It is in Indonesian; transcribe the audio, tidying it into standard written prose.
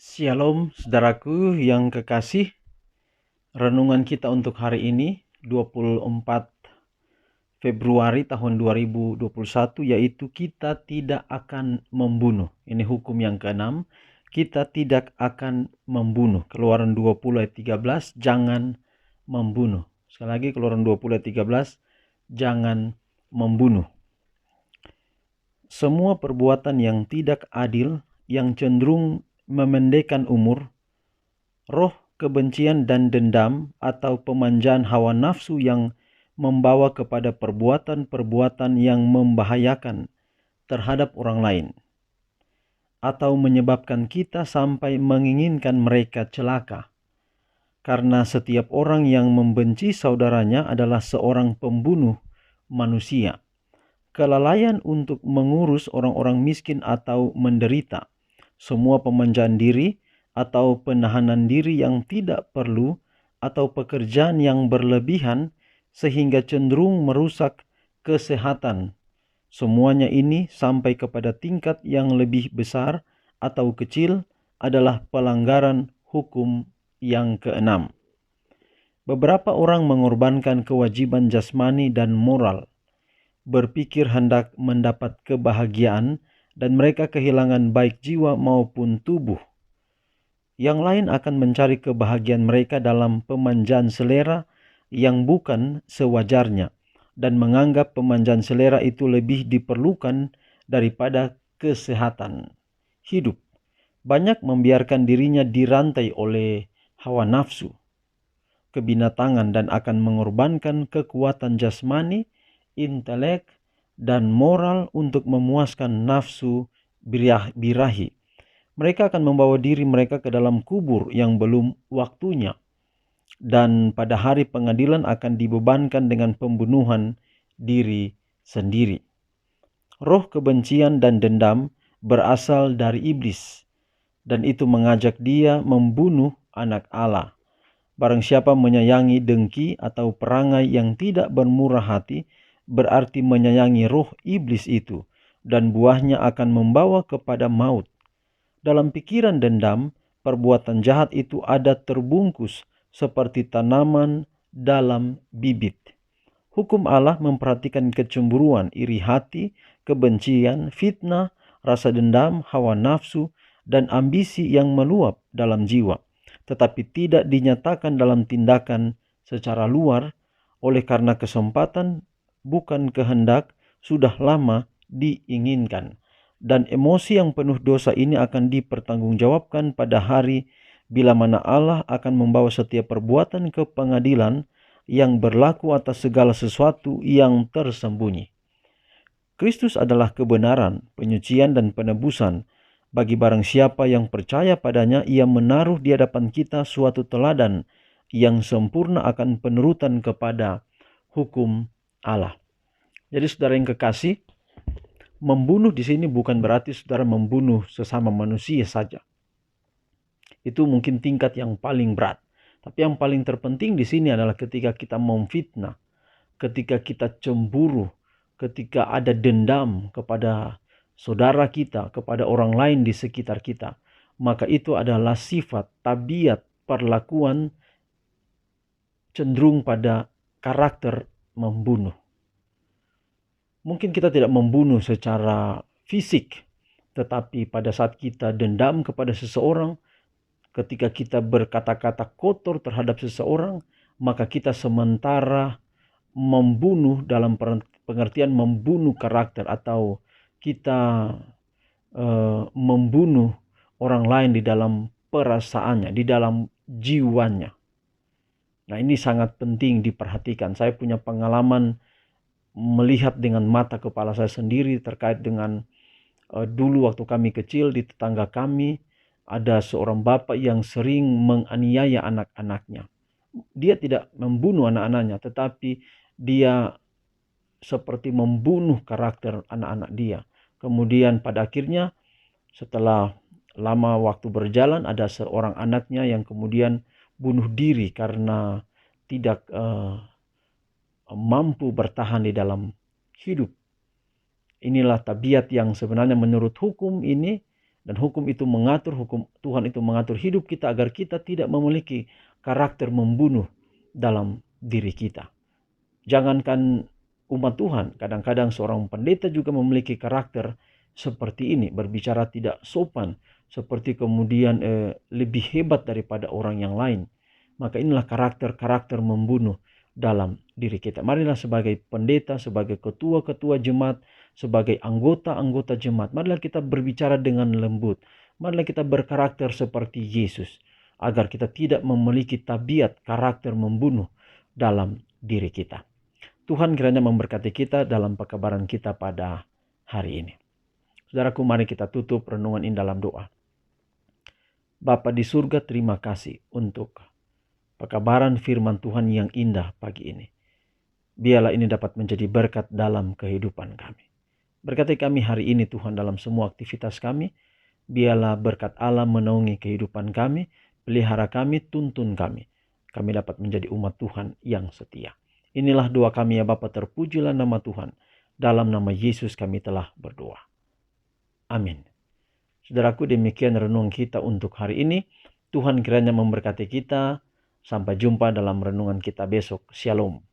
Shalom saudaraku yang kekasih. Renungan kita untuk hari ini 24 Februari tahun 2021 yaitu kita tidak akan membunuh. Ini hukum yang keenam. Kita tidak akan membunuh. Keluaran 20 ayat 13, jangan membunuh. Sekali lagi Keluaran 20 ayat 13, jangan membunuh. Semua perbuatan yang tidak adil, yang cenderung memendekkan umur, roh kebencian dan dendam atau pemanjaan hawa nafsu yang membawa kepada perbuatan-perbuatan yang membahayakan terhadap orang lain atau menyebabkan kita sampai menginginkan mereka celaka. Karena setiap orang yang membenci saudaranya adalah seorang pembunuh manusia. Kelalaian untuk mengurus orang-orang miskin atau menderita, semua pemanjaan diri atau penahanan diri yang tidak perlu, atau pekerjaan yang berlebihan sehingga cenderung merusak kesehatan. Semuanya ini sampai kepada tingkat yang lebih besar atau kecil adalah pelanggaran hukum yang keenam. Beberapa orang mengorbankan kewajiban jasmani dan moral, berpikir hendak mendapat kebahagiaan, dan mereka kehilangan baik jiwa maupun tubuh. Yang lain akan mencari kebahagiaan mereka dalam pemanjaan selera yang bukan sewajarnya, dan menganggap pemanjaan selera itu lebih diperlukan daripada kesehatan hidup. Banyak membiarkan dirinya dirantai oleh hawa nafsu, kebinatangan, dan akan mengorbankan kekuatan jasmani, intelek, dan moral untuk memuaskan nafsu birahi. Mereka akan membawa diri mereka ke dalam kubur yang belum waktunya, dan pada hari pengadilan akan dibebankan dengan pembunuhan diri sendiri. Roh kebencian dan dendam berasal dari iblis, dan itu mengajak dia membunuh anak Allah. Barang siapa menyayangi dengki atau perangai yang tidak bermurah hati, berarti menyayangi roh iblis itu, dan buahnya akan membawa kepada maut. Dalam pikiran dendam, perbuatan jahat itu ada terbungkus seperti tanaman dalam bibit. Hukum Allah memperhatikan kecemburuan, iri hati, kebencian, fitnah, rasa dendam, hawa nafsu, dan ambisi yang meluap dalam jiwa, tetapi tidak dinyatakan dalam tindakan secara luar. Oleh karena kesempatan bukan kehendak sudah lama diinginkan, dan emosi yang penuh dosa ini akan dipertanggungjawabkan pada hari bila mana Allah akan membawa setiap perbuatan ke pengadilan yang berlaku atas segala sesuatu yang tersembunyi. Kristus adalah kebenaran, penyucian, dan penebusan. Bagi barang siapa yang percaya padanya, ia menaruh di hadapan kita suatu teladan yang sempurna akan penurutan kepada hukum Allah. Jadi saudara yang kekasih, membunuh di sini bukan berarti saudara membunuh sesama manusia saja. Itu mungkin tingkat yang paling berat. Tapi yang paling terpenting di sini adalah ketika kita memfitnah, ketika kita cemburu, ketika ada dendam kepada saudara kita, kepada orang lain di sekitar kita, maka itu adalah sifat, tabiat, perlakuan cenderung pada karakter membunuh. Mungkin kita tidak membunuh secara fisik, tetapi pada saat kita dendam kepada seseorang, ketika kita berkata-kata kotor terhadap seseorang, maka kita sementara membunuh dalam pengertian membunuh karakter, atau kita membunuh orang lain di dalam perasaannya, di dalam jiwanya. Nah, ini sangat penting diperhatikan. Saya punya pengalaman melihat dengan mata kepala saya sendiri terkait dengan dulu waktu kami kecil di tetangga kami ada seorang bapak yang sering menganiaya anak-anaknya. Dia tidak membunuh anak-anaknya, tetapi dia seperti membunuh karakter anak-anak dia. Kemudian pada akhirnya setelah lama waktu berjalan, ada seorang anaknya yang kemudian bunuh diri karena tidak mampu bertahan di dalam hidup. Inilah tabiat yang sebenarnya menurut hukum ini Dan hukum itu mengatur, hukum Tuhan itu mengatur hidup kita agar kita tidak memiliki karakter membunuh dalam diri kita. Jangankan umat Tuhan, kadang-kadang seorang pendeta juga memiliki karakter seperti ini, berbicara tidak sopan, seperti kemudian lebih hebat daripada orang yang lain. Maka inilah karakter-karakter membunuh dalam diri kita. Marilah sebagai pendeta, sebagai ketua-ketua jemaat, sebagai anggota-anggota jemaat, marilah kita berbicara dengan lembut. Marilah kita berkarakter seperti Yesus, agar kita tidak memiliki tabiat karakter membunuh dalam diri kita. Tuhan kiranya memberkati kita dalam pekabaran kita pada hari ini. Saudaraku, mari kita tutup renungan ini dalam doa. Bapa di surga, terima kasih untuk pekabaran firman Tuhan yang indah pagi ini. Biarlah ini dapat menjadi berkat dalam kehidupan kami. Berkati kami hari ini Tuhan dalam semua aktivitas kami. Biarlah berkat Allah menaungi kehidupan kami, pelihara kami, tuntun kami. Kami dapat menjadi umat Tuhan yang setia. Inilah doa kami ya Bapa, terpujilah nama Tuhan. Dalam nama Yesus kami telah berdoa. Amin. Saudaraku, demikian renungan kita untuk hari ini. Tuhan kiranya memberkati kita. Sampai jumpa dalam renungan kita besok. Shalom.